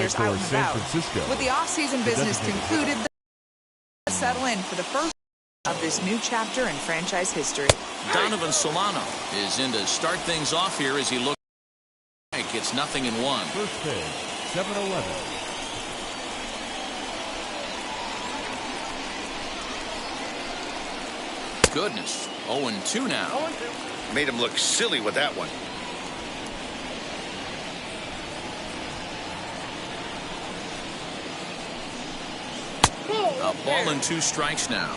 players out and about. With the off-season business concluded, they'll settle in for the first of this new chapter in franchise history. Donovan Solano is in to start things off here as he looks. It's 0-1. First pitch, 7-11. Goodness, 0-2 now. Made him look silly with that one. A ball and 2 strikes now.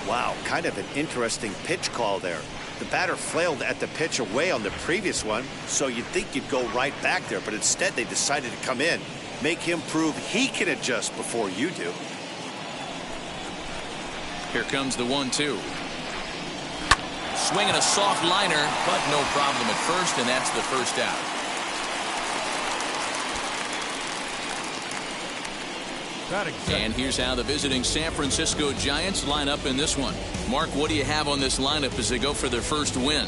Wow, kind of an interesting pitch call there. The batter flailed at the pitch away on the previous one, so you'd think you'd go right back there, but instead they decided to come in, make him prove he can adjust before you do. Here comes the 1-2. Swinging a soft liner, but no problem at first, and that's the first out. And here's how the visiting San Francisco Giants line up in this one. Mark, what do you have on this lineup as they go for their first win?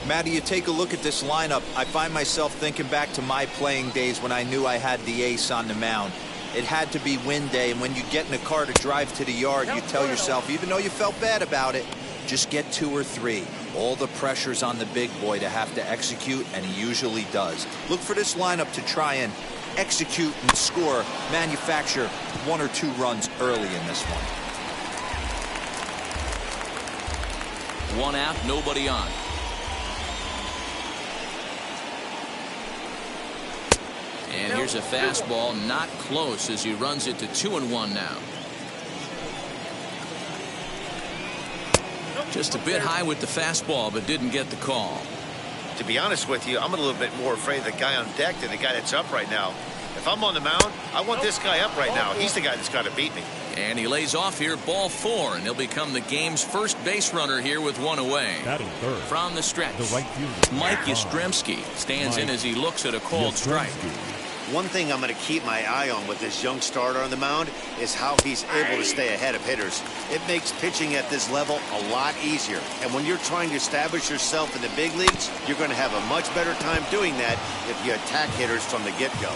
Matty, you take a look at this lineup. I find myself thinking back to my playing days when I knew I had the ace on the mound. It had to be win day, and when you get in a car to drive to the yard, you tell yourself, even though you felt bad about it, just get 2 or 3. All the pressure's on the big boy to have to execute, and he usually does. Look for this lineup to try and execute and score, manufacture 1 or 2 runs early in this one. 1 out, nobody on. And here's a fastball, not close, as he runs it to 2-1 now. Just a bit high with the fastball, but didn't get the call. To be honest with you, I'm a little bit more afraid of the guy on deck than the guy that's up right now. If I'm on the mound, I want this guy up right now. He's the guy that's got to beat me. And he lays off here, ball 4, and he'll become the game's first base runner here with 1 away. From the stretch, Mike Yastrzemski stands in as he looks at a called strike. One thing I'm going to keep my eye on with this young starter on the mound is how he's able to stay ahead of hitters. It makes pitching at this level a lot easier. And when you're trying to establish yourself in the big leagues, you're going to have a much better time doing that if you attack hitters from the get-go.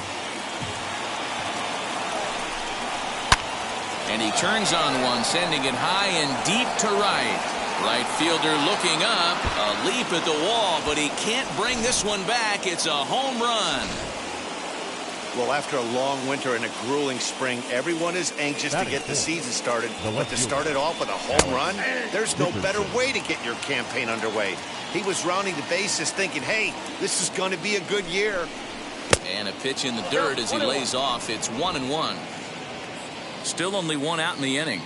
And he turns on one, sending it high and deep to right. Right fielder looking up, a leap at the wall, but he can't bring this one back. It's a home run. Well, after a long winter and a grueling spring, everyone is anxious to get the season started. But to start it off with a home run, there's no better way to get your campaign underway. He was rounding the bases thinking, hey, this is going to be a good year. And a pitch in the dirt as he lays off. It's 1-1. Still only 1 out in the inning.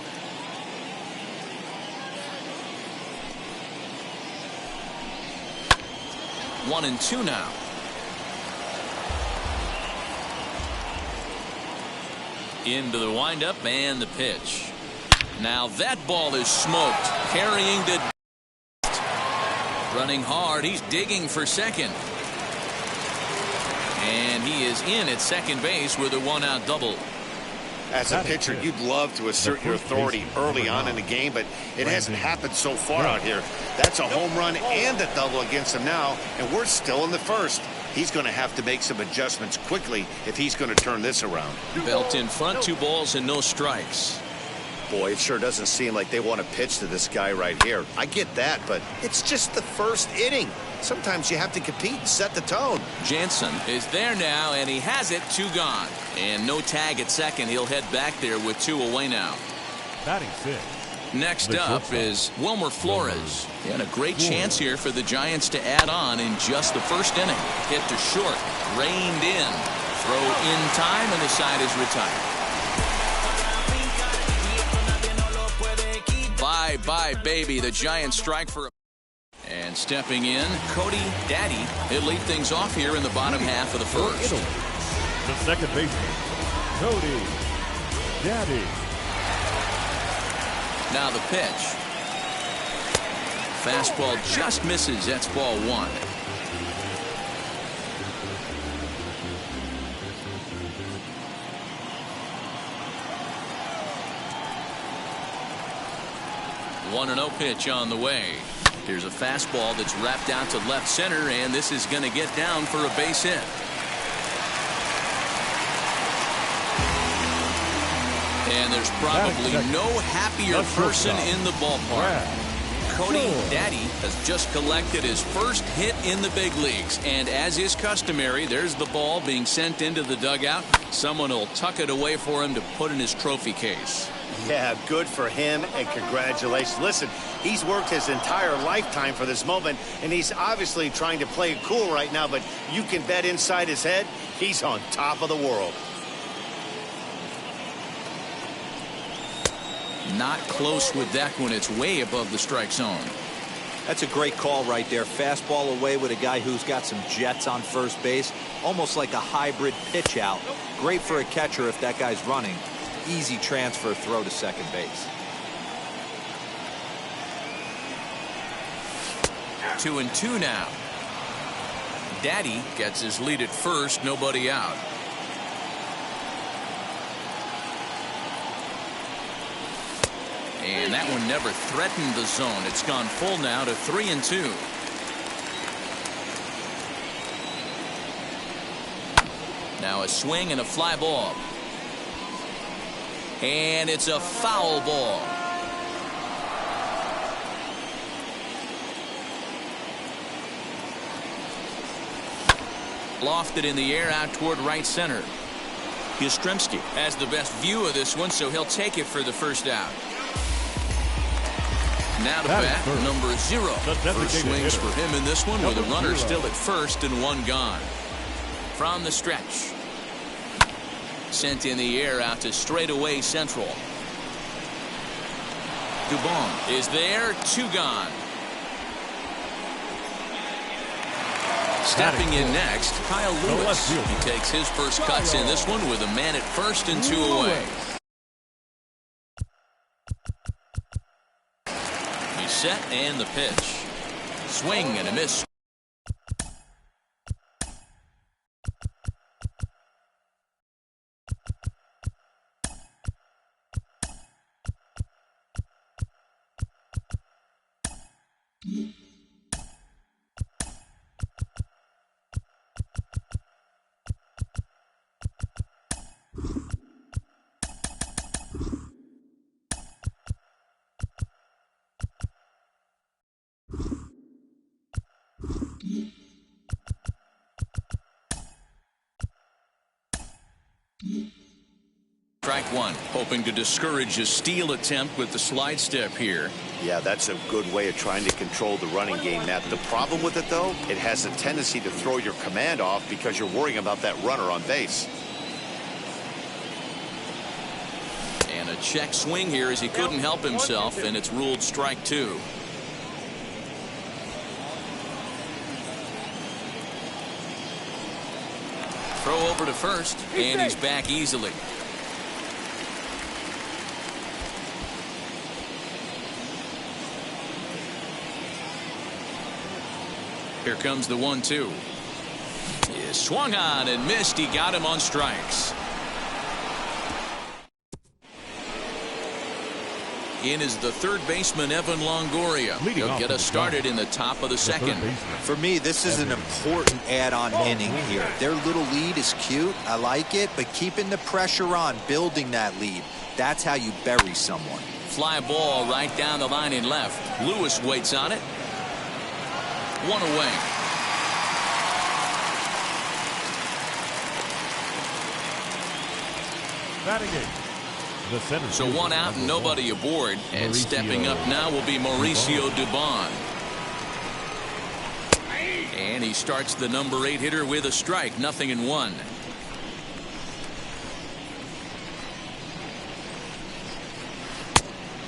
One and 2 now. Into the windup and the pitch. Now that ball is smoked, carrying to running hard. He's digging for second. And he is in at second base with a 1-out double. As a pitcher, you'd love to assert your authority early on in the game, but it hasn't happened so far out here. That's a home run and a double against him now, and we're still in the first. He's going to have to make some adjustments quickly if he's going to turn this around. Belt in front, 2 balls and no strikes. Boy, it sure doesn't seem like they want to pitch to this guy right here. I get that, but it's just the first inning. Sometimes you have to compete and set the tone. Jansen is there now, and he has it. 2 gone. And no tag at second. He'll head back there with 2 away now. Batting 6. Next up is Wilmer Flores. And a great chance here for the Giants to add on in just the first inning. Hit to short. Reined in. Throw in time, and the side is retired. Bye-bye, baby. The Giants strike for a... And stepping in, Cody Daddy. He'll lead things off here in the bottom half of the first. The second baseman, Cody Daddy. Now the pitch. Fastball just misses. That's ball 1. One and 0 pitch on the way. Here's a fastball that's wrapped out to left center, and this is going to get down for a base hit. there's probably no happier person in the ballpark. Cody Daddy has just collected his first hit in the big leagues. And as is customary, there's the ball being sent into the dugout. Someone will tuck it away for him to put in his trophy case. Yeah, good for him, and congratulations. Listen, he's worked his entire lifetime for this moment, and he's obviously trying to play it cool right now, but you can bet inside his head, he's on top of the world. Not close with that one. It's way above the strike zone. That's a great call right there. Fastball away with a guy who's got some jets on first base. Almost like a hybrid pitch out. Great for a catcher if that guy's running. Easy transfer throw to second base. 2-2 now. Daddy gets his lead at first. Nobody out. And that one never threatened the zone. It's gone full now to 3-2. Now a swing and a fly ball. And it's a foul ball. Lofted in the air out toward right center. Yastrzemski has the best view of this one, so he'll take it for the first out. Now to bat, number 0. First swings for him in this one with a runner still at first and one gone. From the stretch. Sent in the air out to straightaway central. Dubon is there, 2 gone. Stepping in next, Kyle Lewis. He takes his first cuts in this one with a man at first and 2 away. He's set and the pitch. Swing and a miss. Strike one, hoping to discourage a steal attempt with the slide step here. Yeah, that's a good way of trying to control the running game, Matt. The problem with it, though, it has a tendency to throw your command off because you're worrying about that runner on base. And a check swing here as he couldn't help himself, and it's ruled strike 2. Throw over to first, and he's back easily. Here comes the 1-2. He swung on and missed. He got him on strikes. In is the third baseman, Evan Longoria. He'll get us started in the top of the second. For me, this is an important add-on inning here. Their little lead is cute. I like it, but keeping the pressure on, building that lead, that's how you bury someone. Fly ball right down the line in left. Lewis waits on it. 1 away. Batting eight. The center. So 1 out and nobody aboard. And stepping up now will be Mauricio Dubon. And he starts the number 8 hitter with a strike. 0-1.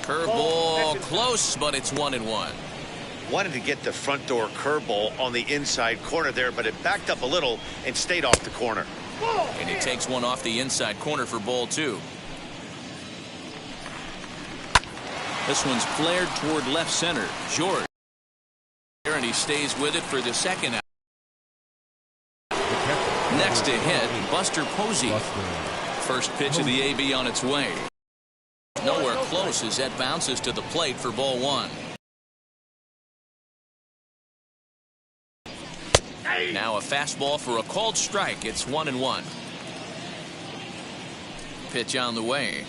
Curveball close, but it's 1-1. Wanted to get the front door curveball on the inside corner there, but it backed up a little and stayed off the corner. And he takes one off the inside corner for ball 2. This one's flared toward left center. George. And he stays with it for the second out. Next to hit, Buster Posey. First pitch of the AB on its way. Nowhere close as that bounces to the plate for ball 1. Now a fastball for a called strike. It's 1-1. Pitch on the way.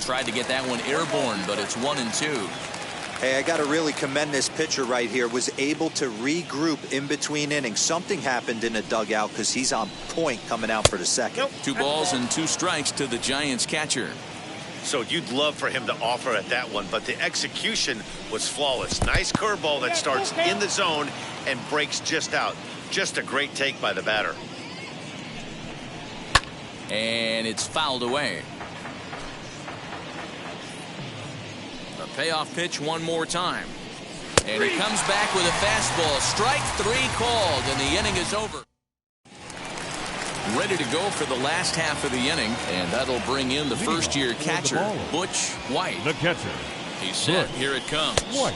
Tried to get that one airborne, but it's 1-2. Hey, I got to really commend this pitcher right here. Was able to regroup in between innings. Something happened in the dugout because he's on point coming out for the second. Nope. 2 balls and 2 strikes to the Giants catcher. So you'd love for him to offer at that one, but the execution was flawless. Nice curveball that starts in the zone and breaks just out. Just a great take by the batter. And it's fouled away. The payoff pitch one more time. And he comes back with a fastball. Strike 3 called, and the inning is over. Ready to go for the last half of the inning, and that'll bring in the first-year catcher, Butch White. The catcher. He's set. Here it comes. White.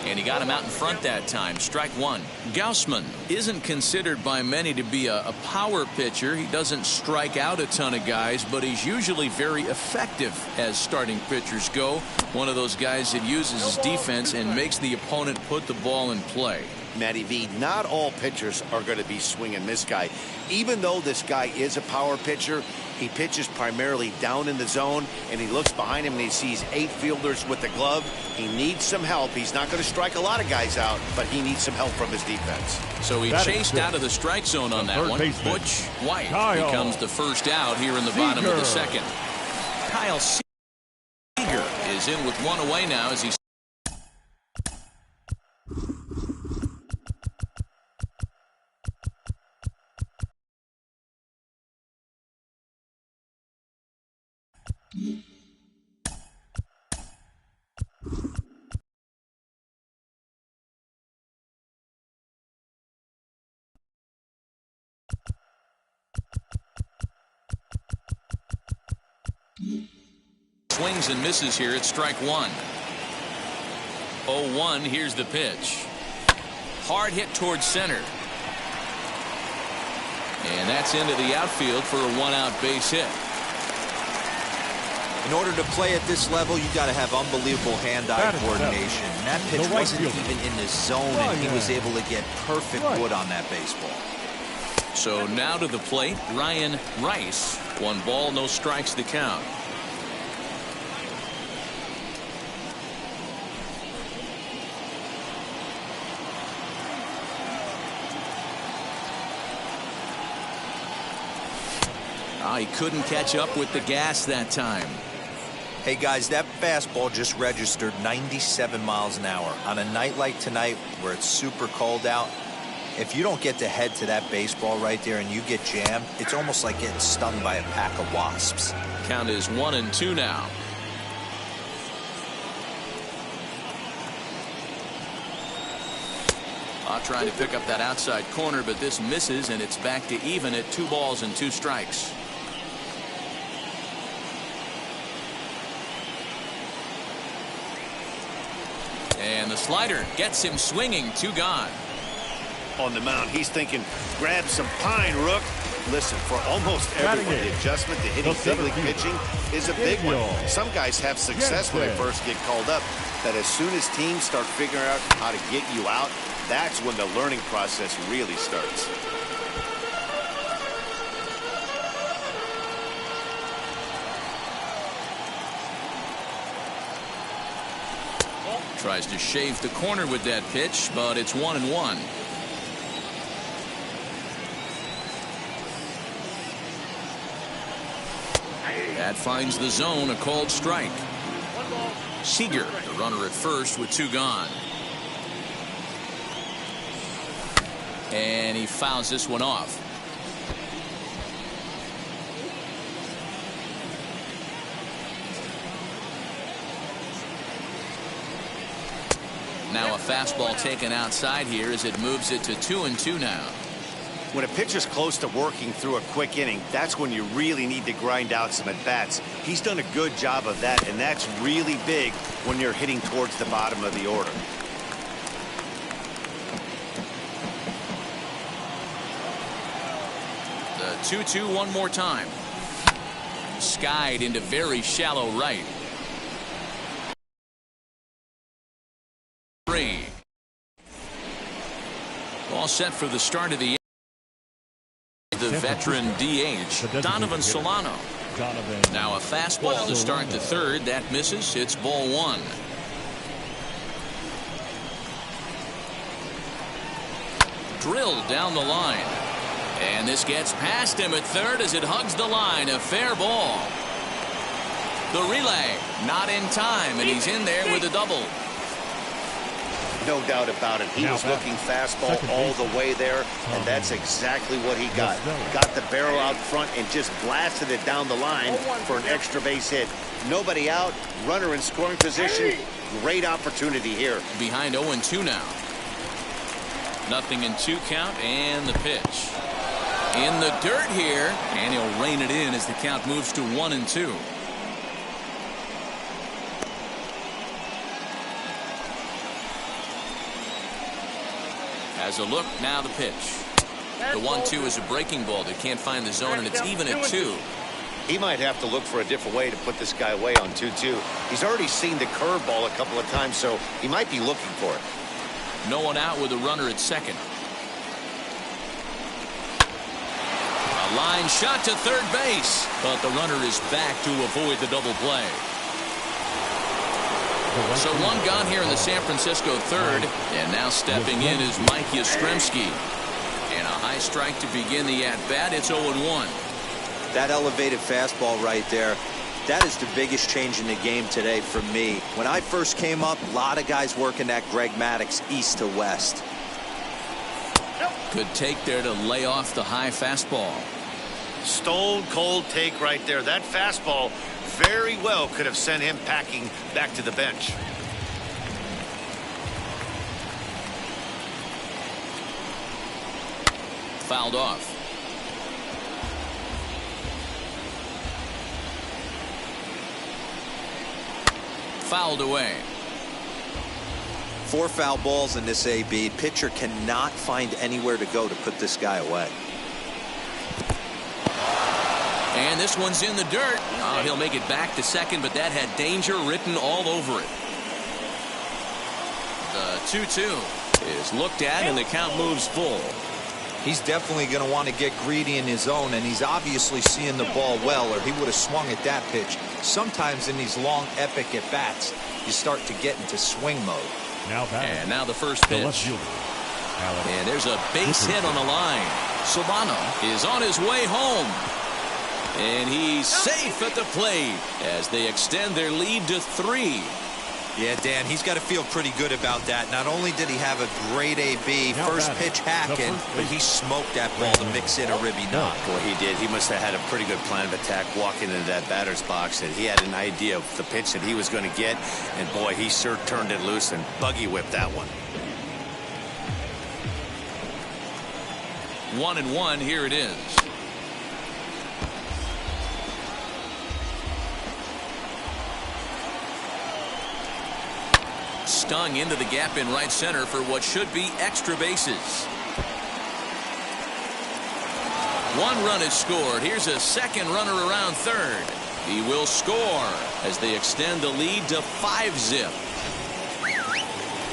And he got him out in front that time. Strike 1. Gaussman isn't considered by many to be a power pitcher. He doesn't strike out a ton of guys, but he's usually very effective as starting pitchers go. One of those guys that uses his defense and makes the opponent put the ball in play. Matty V, not all pitchers are going to be swinging this guy. Even though this guy is a power pitcher, he pitches primarily down in the zone, and he looks behind him and he sees 8 fielders with the glove. He needs some help. He's not going to strike a lot of guys out, but he needs some help from his defense. So he chased out of the strike zone on that one. Butch White becomes the first out here in the bottom of the second. Kyle Seager is in with 1 away now as he's swings and misses here at strike 1. 0-1. Here's the pitch. Hard hit towards center. And that's into the outfield for a 1-out base hit. In order to play at this level, you got to have unbelievable hand-eye coordination. And that pitch wasn't even in the zone, and he was able to get perfect wood on that baseball. So now to the plate, Ryan Rice. 1 ball, no strikes the count. He couldn't catch up with the gas that time. Hey guys, that fastball just registered 97 miles an hour. On a night like tonight where it's super cold out, if you don't get to head to that baseball right there and you get jammed, it's almost like getting stung by a pack of wasps. Count is 1-2 now. Trying to pick up that outside corner, but this misses, and it's back to even at 2 balls and 2 strikes. And the slider gets him swinging. 2 gone. On the mound, he's thinking, grab some pine, Rook. Listen, for almost everyone, the adjustment to hitting big league pitching is a big one. Some guys have success when they first get called up, but as soon as teams start figuring out how to get you out, that's when the learning process really starts. Tries to shave the corner with that pitch, but it's 1-1. That finds the zone, a called strike. Seager, the runner at first with 2 gone. And he fouls this one off. Now a fastball taken outside here as it moves it to 2-2 now. When a pitcher's close to working through a quick inning, that's when you really need to grind out some at-bats. He's done a good job of that, and that's really big when you're hitting towards the bottom of the order. The 2-2 one more time. Skied into very shallow right. 3. All set for the start of the veteran DH, Donovan Solano. Now a fastball to start the third. That misses. It's ball one. Drilled down the line. And this gets past him at third as it hugs the line. A fair ball. The relay not in time, and he's in there with a double. No doubt about it. He was looking fastball all the way there, and that's exactly what he got. Got the barrel out front and just blasted it down the line for an extra base hit. Nobody out, runner in scoring position. Great opportunity here. Behind 0-2 now. 0-2 count, and the pitch. In the dirt here, and he'll rein it in as the count moves to 1-2. As a look, now the pitch. The 1-2 is a breaking ball that can't find the zone, and it's even at 2. He might have to look for a different way to put this guy away on 2-2. He's already seen the curveball a couple of times, so he might be looking for it. No one out with a runner at second. A line shot to third base, but the runner is back to avoid the double play. So one gone here in the San Francisco third, and now stepping in is Mike Yastrzemski. And a high strike to begin the at-bat. It's 0-1. That elevated fastball right there, that is the biggest change in the game today for me. When I first came up, a lot of guys working that Greg Maddux east to west. Good take there to lay off the high fastball. Stone cold take right there. That fastball very well could have sent him packing back to the bench. Fouled off. Fouled away. 4 foul balls in this AB. Pitcher cannot find anywhere to go to put this guy away. And this one's in the dirt. Oh, he'll make it back to second, but that had danger written all over it. The 2-2 is looked at, and the count moves full. He's definitely going to want to get greedy in his zone, and he's obviously seeing the ball well, or he would have swung at that pitch. Sometimes in these long, epic at-bats, you start to get into swing mode. And now the first pitch. And there's a base hit on the line. Solano is on his way home. And he's safe at the plate as they extend their lead to 3. Yeah, Dan, he's got to feel pretty good about that. Not only did he have a great AB, first pitch hacking, but he smoked that ball to mix in a ribby knock. Boy, he did. He must have had a pretty good plan of attack walking into that batter's box, and he had an idea of the pitch that he was going to get, and boy, he sure turned it loose and buggy whipped that one. 1-1, here it is. Stung into the gap in right center for what should be extra bases. 1 run is scored. Here's a second runner around third. He will score as they extend the lead to 5-zip.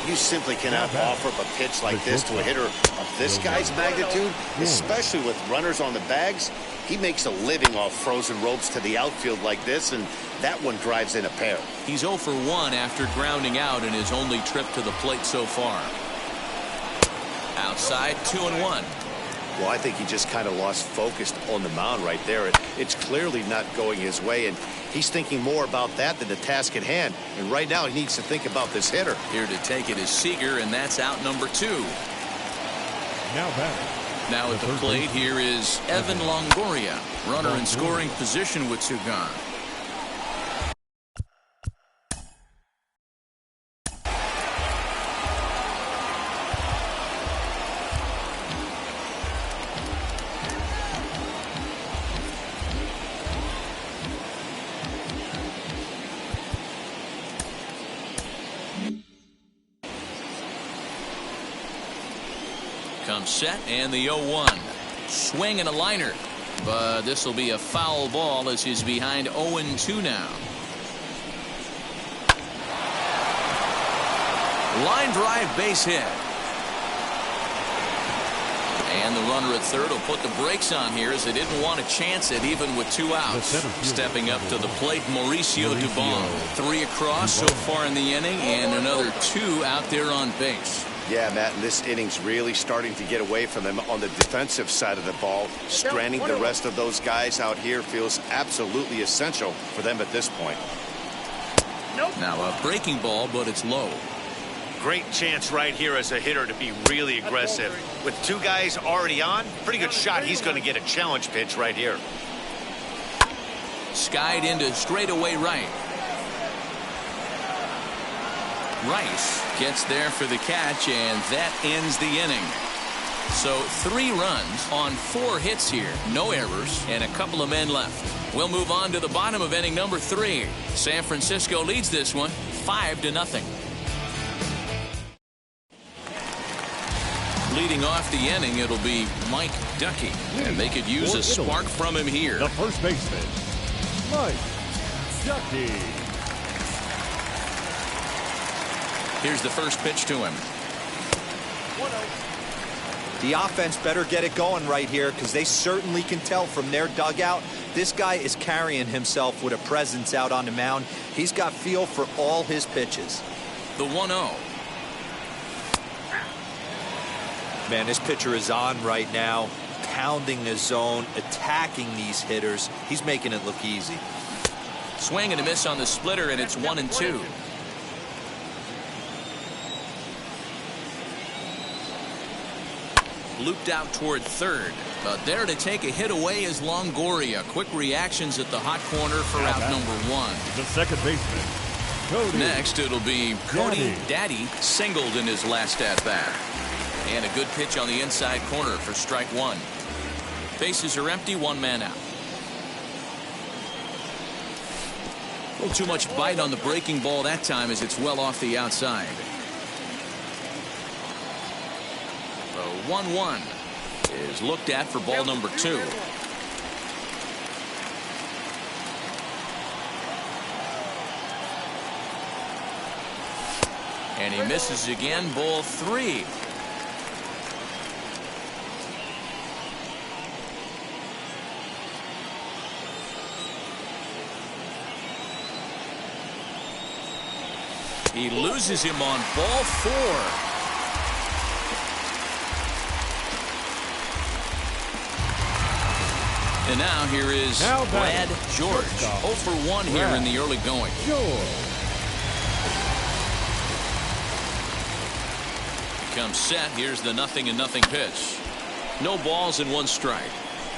You simply cannot offer up a pitch like this to a hitter of this guy's magnitude, especially with runners on the bags. He makes a living off frozen ropes to the outfield like this, and that one drives in a pair. He's 0 for 1 after grounding out in his only trip to the plate so far. Outside, 2-1. Well, I think he just kind of lost focus on the mound right there. It's clearly not going his way, and he's thinking more about that than the task at hand. And right now, he needs to think about this hitter. Here to take it is Seager, and that's out number 2. Now at the plate, here is Evan Longoria, runner in scoring position with 2 gone. Comes set, and the 0-1. Swing and a liner. But this will be a foul ball as he's behind 0-2 now. Line drive base hit. And the runner at third will put the brakes on here as they didn't want to chance it even with 2 outs. Stepping up to the plate, Mauricio Dubon. 3 across so far in the inning and another 2 out there on base. Yeah, Matt, and this inning's really starting to get away from them on the defensive side of the ball. Stranding the rest of those guys out here feels absolutely essential for them at this point. Now a breaking ball, but it's low. Great chance right here as a hitter to be really aggressive. With 2 guys already on, pretty good shot. He's going to get a challenge pitch right here. Skied into straightaway right. Rice gets there for the catch, and that ends the inning. So 3 runs on 4 hits here. No errors and a couple of men left. We'll move on to the bottom of inning number 3. San Francisco leads this one 5-0. Leading off the inning, it'll be Mike Ducky, and they could use a spark from him here. The first baseman, Mike Ducky. Here's the first pitch to him. The offense better get it going right here, because they certainly can tell from their dugout this guy is carrying himself with a presence out on the mound. He's got feel for all his pitches. The 1-0. Man, this pitcher is on right now, pounding the zone, attacking these hitters. He's making it look easy. Swing and a miss on the splitter, and it's 1-2. Looped out toward third, but there to take a hit away is Longoria. Quick reactions at the hot corner for out number 1. The second baseman, Cody. Next, it'll be Cody Daddy singled in his last at-bat. And a good pitch on the inside corner for strike 1. Bases are empty, 1 man out. A little too much bite on the breaking ball that time as it's well off the outside. The 1-1 is looked at for ball number 2. And he misses again, ball 3. He loses him on ball 4. And now here is Brad George. 0 for 1 here in the early going. Comes set. Here's the 0-0 pitch. No balls and 1 strike.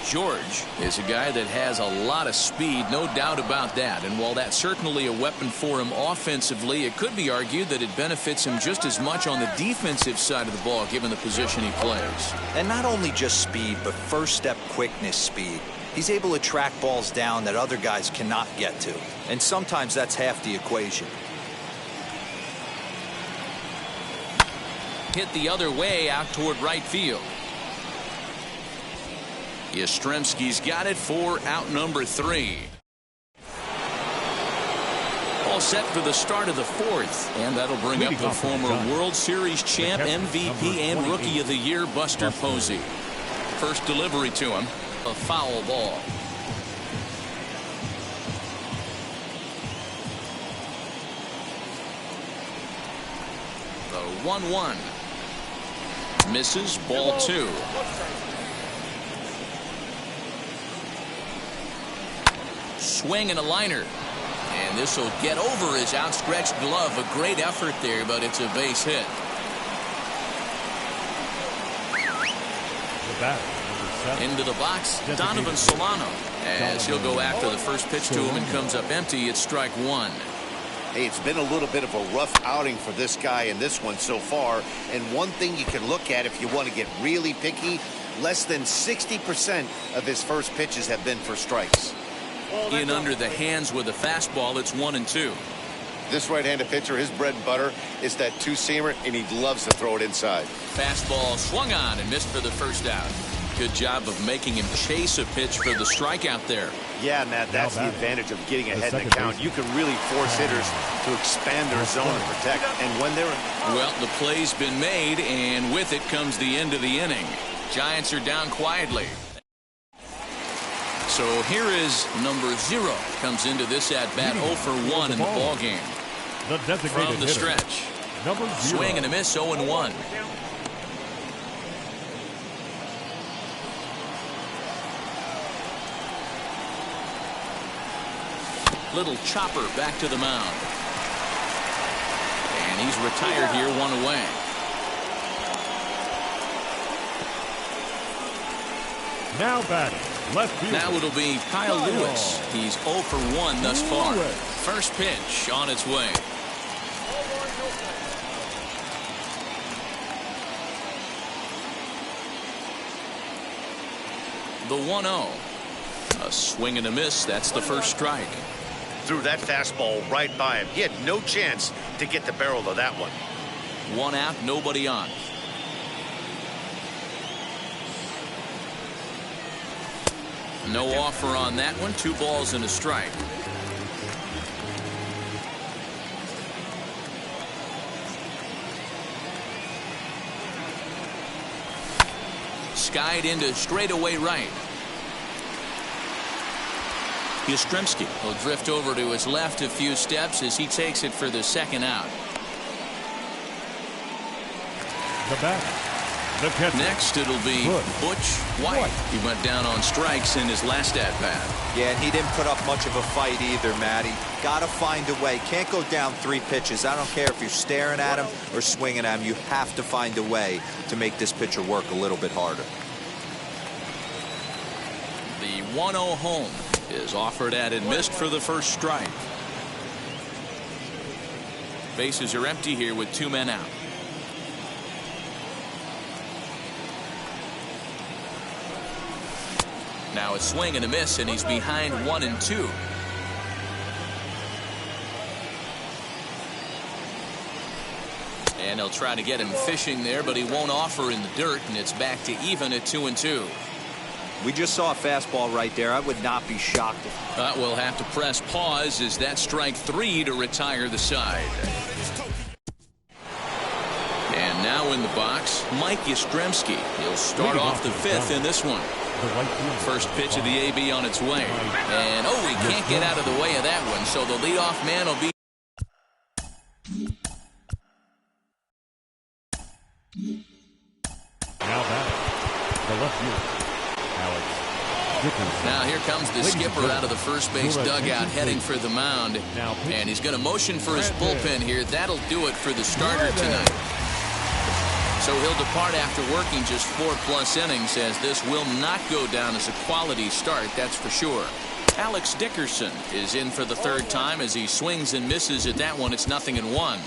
George is a guy that has a lot of speed, no doubt about that. And while that's certainly a weapon for him offensively, it could be argued that it benefits him just as much on the defensive side of the ball, given the position he plays. And not only just speed, but first step quickness speed. He's able to track balls down that other guys cannot get to. And sometimes that's half the equation. Hit the other way out toward right field. Yastrzemski's got it for out number 3. All set for the start of the 4th, and that'll bring up the former World Series champ, MVP, and Rookie of the Year, Buster Posey. First delivery to him, a foul ball. The 1-1 misses, ball 2. Swing and a liner, and this will get over his outstretched glove. A great effort there, but it's a base hit. Into the box, Donovan Solano, as he'll go after the first pitch to him and comes up empty. It's strike 1. Hey, it's been a little bit of a rough outing for this guy in this one so far. And one thing you can look at if you want to get really picky, less than 60% of his first pitches have been for strikes. In under the hands with a fastball, it's 1-2. This right-handed pitcher, his bread and butter is that two-seamer, and he loves to throw it inside. Fastball swung on and missed for the first out. Good job of making him chase a pitch for the strikeout there. Yeah, Matt, that's the advantage of getting ahead in the count. You can really force hitters to expand their zone and protect. And when they're... Well, the play's been made, and with it comes the end of the inning. Giants are down quietly. So here is number 0. Comes into this at-bat 0 for 1 in the ball game. The designated From the hitter, stretch. number 0. Swing and a miss, 0-1. Little chopper back to the mound. And he's retired here, 1 away. Now batting, left field. Now it'll be Kyle Lewis. He's 0 for 1 thus far. First pitch on its way. The 1-0. A swing and a miss. That's the first strike. Threw that fastball right by him. He had no chance to get the barrel of that one. 1 out, nobody on. No offer on that one. 2 balls and a strike. Skied into straightaway right. Yastrzemski will drift over to his left a few steps as he takes it for the second out. The bat. The catcher. Next it'll be Butch White. He went down on strikes in his last at-bat. Yeah, and he didn't put up much of a fight either, Matty. Gotta find a way. Can't go down 3 pitches. I don't care if you're staring at him or swinging at him. You have to find a way to make this pitcher work a little bit harder. The 1-0 home is offered at and missed for the first strike. Bases are empty here with 2 men out. Now a swing and a miss, and he's behind 1-2. And they'll try to get him fishing there, but he won't offer in the dirt, and it's back to even at 2-2. We just saw a fastball right there. I would not be shocked. We'll have to press pause as that's strike 3 to retire the side. And now in the box, Mike Yastrzemski. He'll start off the 5th in this one. First pitch of the AB on its way. And, he can't get out of the way of that one, so the leadoff man will be. Now back. The left field. Now here comes the skipper out of the first base dugout heading for the mound. And he's going to motion for his bullpen here. That'll do it for the starter tonight. So he'll depart after working just 4+ innings, as this will not go down as a quality start, that's for sure. Alex Dickerson is in for the 3rd time as he swings and misses at that one. It's 0-1.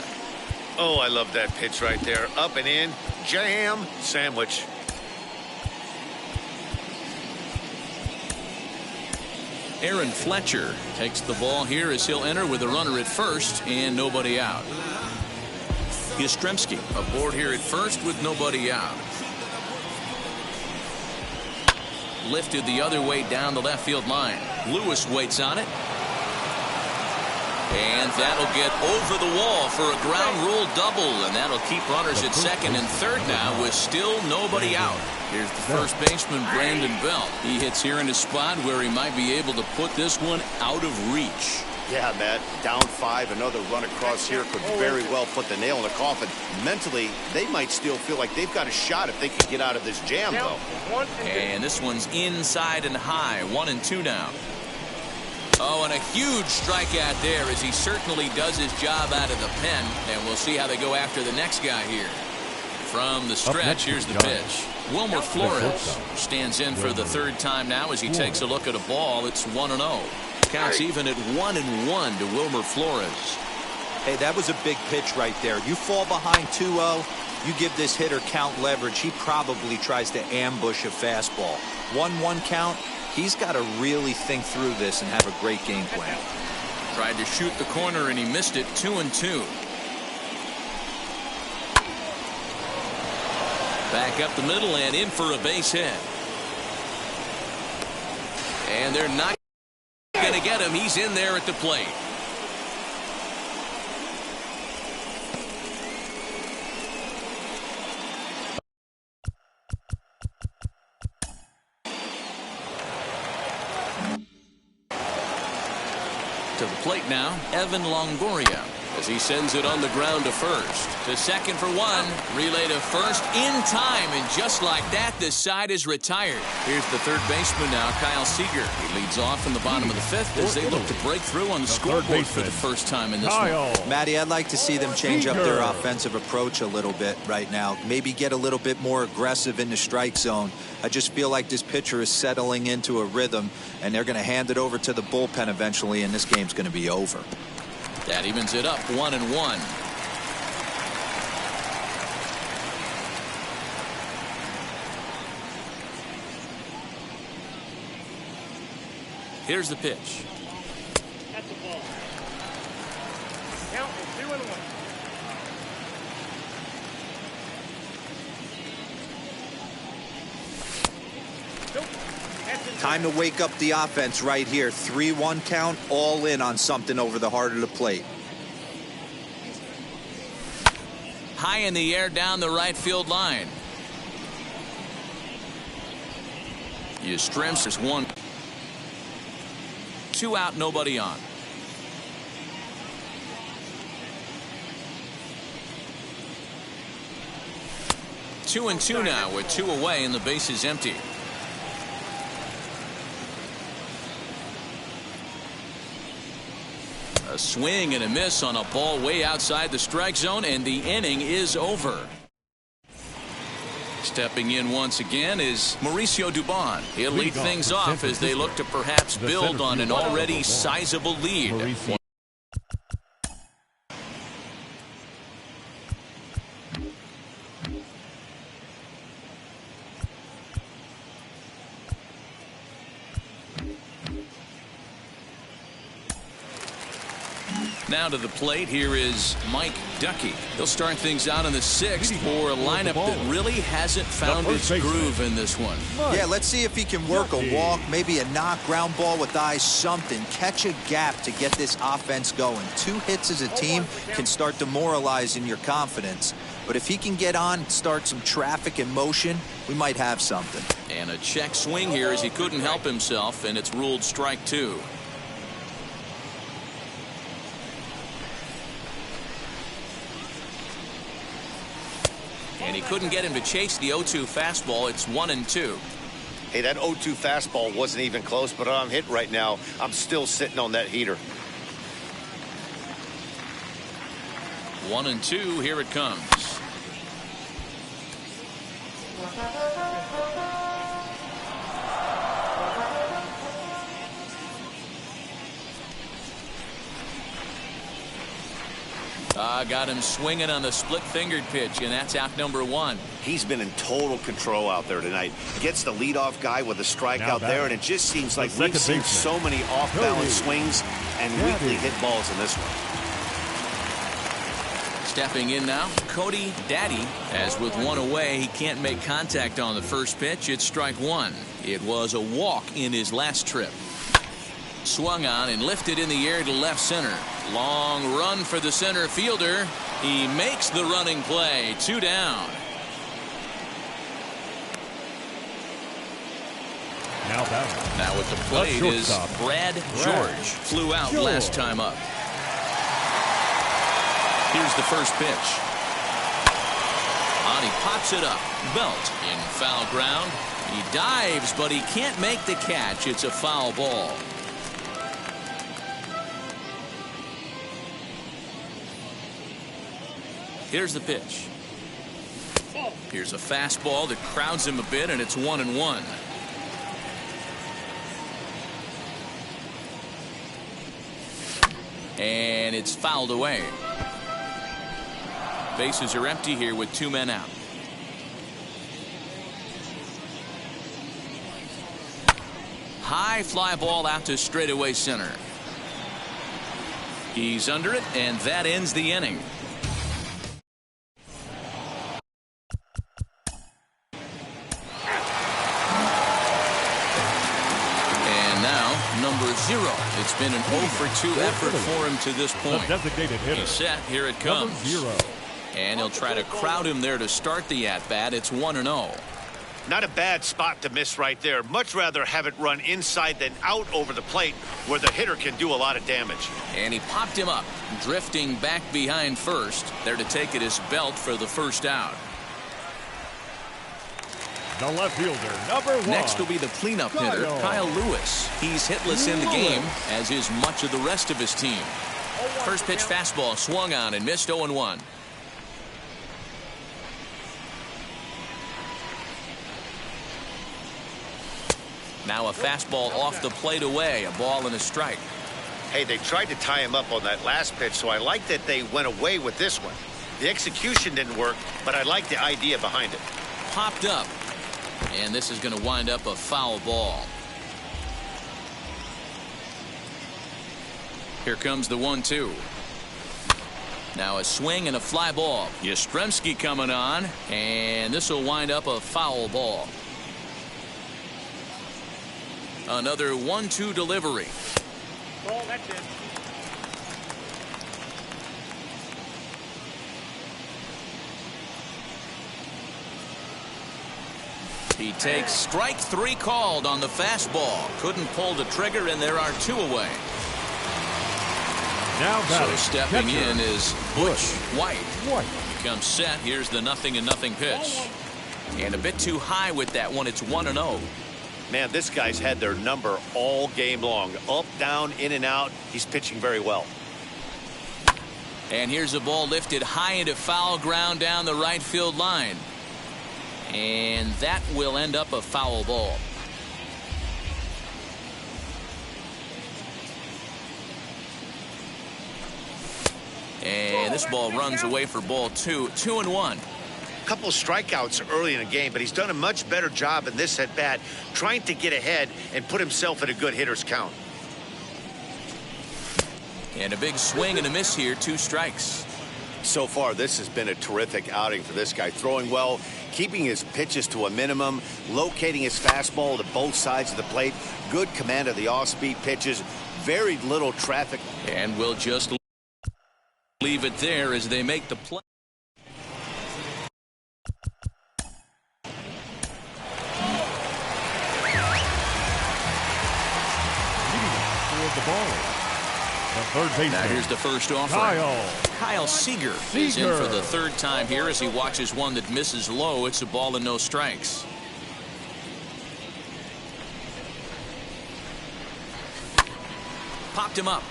Oh, I love that pitch right there. Up and in. Jam sandwich. Aaron Fletcher takes the ball here as he'll enter with a runner at first and nobody out. Yastrzemski aboard here at first with nobody out. Lifted the other way down the left field line. Lewis waits on it. And that'll get over the wall for a ground rule double, and that'll keep runners at 2nd and 3rd now with still nobody out. Here's the first baseman, Brandon Belt. He hits here in a spot where he might be able to put this one out of reach. Yeah, Matt, down 5, another run across here could very well put the nail in the coffin. Mentally, they might still feel like they've got a shot if they can get out of this jam, though. And this one's inside and high, 1-2 now. Oh, and a huge strikeout there as he certainly does his job out of the pen. And we'll see how they go after the next guy here. From the stretch, here's the pitch. Wilmer Flores stands in for the 3rd time now as he takes a look at a ball. It's 1-0. Counts even at 1-1 to Wilmer Flores. Hey, that was a big pitch right there. You fall behind 2-0, you give this hitter count leverage. He probably tries to ambush a fastball. 1-1 count. He's got to really think through this and have a great game plan. Tried to shoot the corner and he missed it. 2-2. Back up the middle and in for a base hit. And they're not going to get him. He's in there at the plate. To the plate now, Evan Longoria, as he sends it on the ground to first. To second for one. Relay to first in time. And just like that, this side is retired. Here's the third baseman now, Kyle Seager. He leads off in the bottom of the fifth as they look to break through on the scoreboard for the first time in this one. Matty, I'd like to see them change up their offensive approach a little bit right now. Maybe get a little bit more aggressive in the strike zone. I just feel like this pitcher is settling into a rhythm, and they're going to hand it over to the bullpen eventually, and this game's going to be over. That evens it up 1-1. Here's the pitch. That's the ball. Count 2-1. Time to wake up the offense right here. 3-1 count, all in on something over the heart of the plate. High in the air down the right field line. Yastrzemski is 1. 2 out, nobody on. Two and 2 now with 2 away and the base is empty. A swing and a miss on a ball way outside the strike zone, and the inning is over. Stepping in once again is Mauricio Dubon. He'll lead things off as they look to perhaps build on an already sizable lead. Now to the plate, here is Mike Ducky. He'll start things out in the 6th for a lineup that really hasn't found its groove in this one. Yeah, let's see if he can work a walk, maybe a knock, ground ball with eyes, something. Catch a gap to get this offense going. 2 hits as a team can start demoralizing your confidence. But if he can get on, start some traffic in motion, we might have something. And a check swing here as he couldn't help himself, and it's ruled strike 2. And he couldn't get him to chase the 0-2 fastball. It's 1-2. Hey, that 0-2 fastball wasn't even close, but I'm hit right now. I'm still sitting on that heater. 1-2. Here it comes. Got him swinging on the split-fingered pitch, and that's out number 1. He's been in total control out there tonight. Gets the leadoff guy with a strike out there, and it just seems like we've seen so many off-balance swings and weakly hit balls in this one. Stepping in now, Cody Daddy. As with 1 away, he can't make contact on the first pitch. It's strike 1. It was a walk in his last trip. Swung on and lifted in the air to left center. Long run for the center fielder. He makes the running play. 2 down. Now with the plate is Brad George. Flew out last time up. Here's the first pitch. On he pops it up. Belt in foul ground. He dives, but he can't make the catch. It's a foul ball. Here's the pitch. Here's a fastball that crowds him a bit, and it's 1-1. And it's fouled away. Bases are empty here with 2 men out. High fly ball out to straightaway center. He's under it, and that ends the inning. Number 0. It's been an 0-for-2 effort for him to this point. He's set. Here it comes. And he'll try to crowd him there to start the at-bat. It's 1-0. Not a bad spot to miss right there. Much rather have it run inside than out over the plate where the hitter can do a lot of damage. And he popped him up, drifting back behind first. There to take it is Belt for the first out. The left fielder, number 1. Next will be the cleanup hitter, Kyle Lewis. He's hitless in the game, as is much of the rest of his team. First pitch fastball swung on and missed 0-1. Now a fastball off the plate away, a ball and a strike. Hey, they tried to tie him up on that last pitch, so I like that they went away with this one. The execution didn't work, but I like the idea behind it. Popped up, and this is going to wind up a foul ball. Here comes the 1-2. Now a swing and a fly ball. Yastrzemski coming on, and this will wind up a foul ball. Another 1-2 delivery. Oh, that's it. He takes strike 3 called on the fastball. Couldn't pull the trigger, and there are 2 away. Now so stepping catcher, in is Butch White. White. Becomes set. Here's the 0-0 pitch. And a bit too high with that one. It's 1-0. Man, this guy's had their number all game long. Up, down, in and out. He's pitching very well. And here's a ball lifted high into foul ground down the right field line. And that will end up a foul ball. And this ball runs away for ball 2. 2-1. Couple strikeouts early in the game, but he's done a much better job in this at bat, trying to get ahead and put himself in a good hitter's count. And a big swing and a miss here. 2 strikes. So far, this has been a terrific outing for this guy. Throwing well, keeping his pitches to a minimum, locating his fastball to both sides of the plate, good command of the off-speed pitches, very little traffic. And we'll just leave it there as they make the play. The ball. The third baseman. Now here's the first offering. Kyle Seager is in for the 3rd time here as he watches one that misses low. It's a ball and no strikes. Popped him up.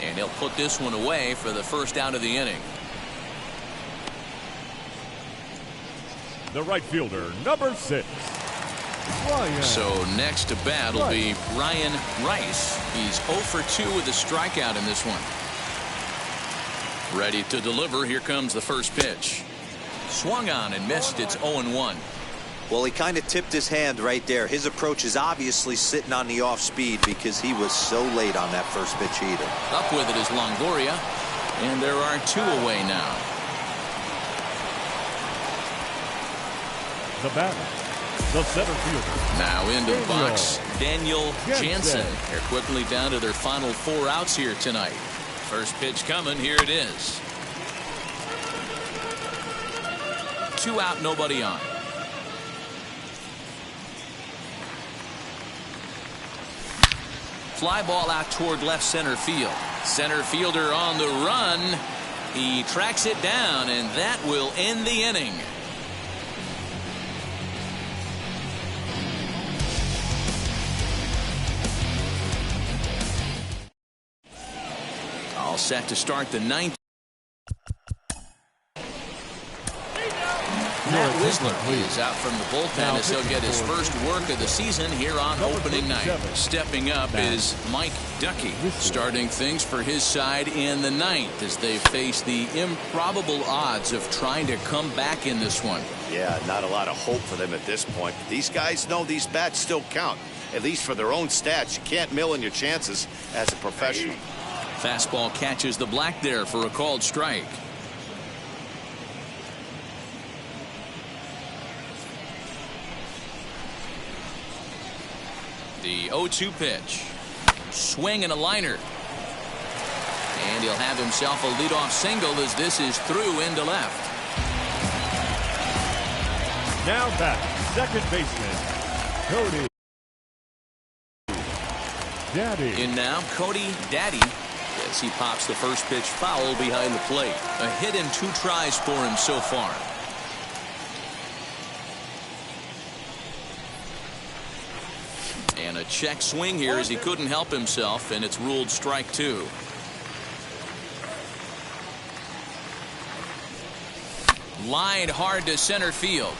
And he'll put this one away for the first out of the inning. The right fielder, number 6. So next to bat will be Ryan Rice. He's 0 for 2 with a strikeout in this one. Ready to deliver. Here comes the first pitch. Swung on and missed. It's 0-1. Well, he kind of tipped his hand right there. His approach is obviously sitting on the off speed because he was so late on that first pitch either. Up with it is Longoria, and there are 2 away now. The batter, the center fielder. Now into the box, Daniel Jansen. They're quickly down to their final 4 outs here tonight. First pitch coming. Here it is. 2 out, nobody on. Fly ball out toward left center field. Center fielder on the run. He tracks it down, and that will end the inning. All set to start the 9th. Matt Wisler is out from the bullpen as he'll get his first work of the season here on opening night. Stepping up is Mike Ducky, starting things for his side in the 9th as they face the improbable odds of trying to come back in this one. Yeah, not a lot of hope for them at this point. These guys know these bats still count, at least for their own stats. You can't mill in your chances as a professional. Fastball catches the black there for a called strike. The 0-2 pitch. Swing and a liner. And he'll have himself a leadoff single as this is through into left. Now back, second baseman, Cody Daddy. In now, Cody Daddy, as he pops the first pitch foul behind the plate. A hit in 2 tries for him so far. And a check swing here as he couldn't help himself, and it's ruled strike 2. Lined hard to center field.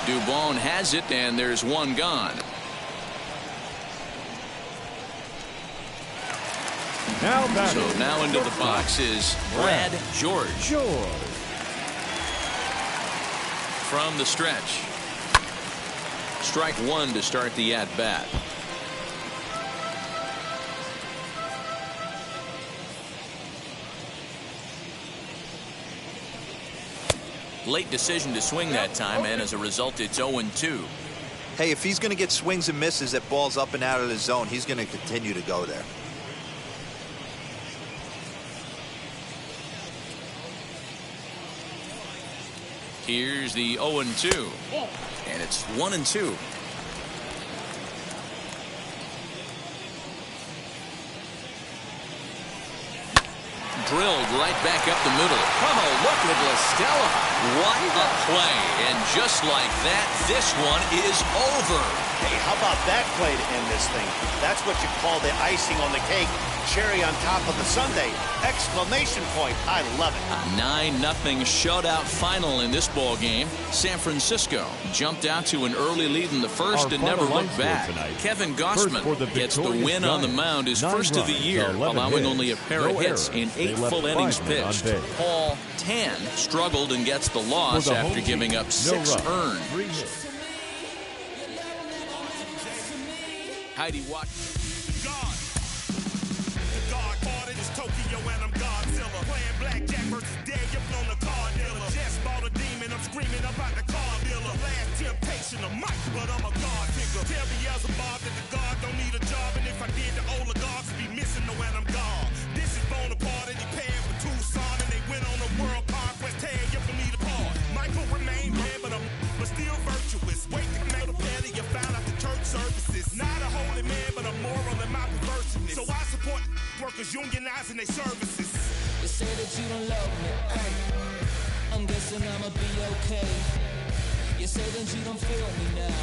Dubon has it, and there's one gone. So now into the box is Brad George. From the stretch. Strike 1 to start the at-bat. Late decision to swing that time, and as a result, it's 0-2. Hey, if he's going to get swings and misses at balls up and out of the zone, he's going to continue to go there. Here's the 0-2, and it's 1-2. Drilled right back up the middle. Oh, look at LaStella. What a play. And just like that, this one is over. Hey, how about that play to end this thing? That's what you call the icing on the cake. Cherry on top of the sundae. Exclamation point. I love it. A 9-0 shutout final in this ball game. San Francisco jumped out to an early lead in the first and never looked back. Kevin Gossman gets the win on the mound, his first of the year, allowing only a pair of hits in 8 full innings pitched. Paul Tan struggled and gets the loss after giving up 6 earned. Heidi Watt. Tokyo and I'm Godzilla. Playing blackjack versus dead, you're on the card dealer. Just bought a demon, I'm screaming about the car dealer. Last temptation of Mike, but I'm a god figure. Tell Beelzebub that the god don't need a job, and if I did, the oligarchs be missing the when I'm gone. This is Bonaparte, and he paying for Tucson, and they went on a world conquest, tear you from me apart. Michael remained dead, but still virtuous. Wake the man, the petty, you found out the church services. Not a holy man, but a moral in my perverseness. So I support workers unionizing their services. You say that you don't love me, hey. I'm guessing I'ma be okay. You say that you don't feel me now.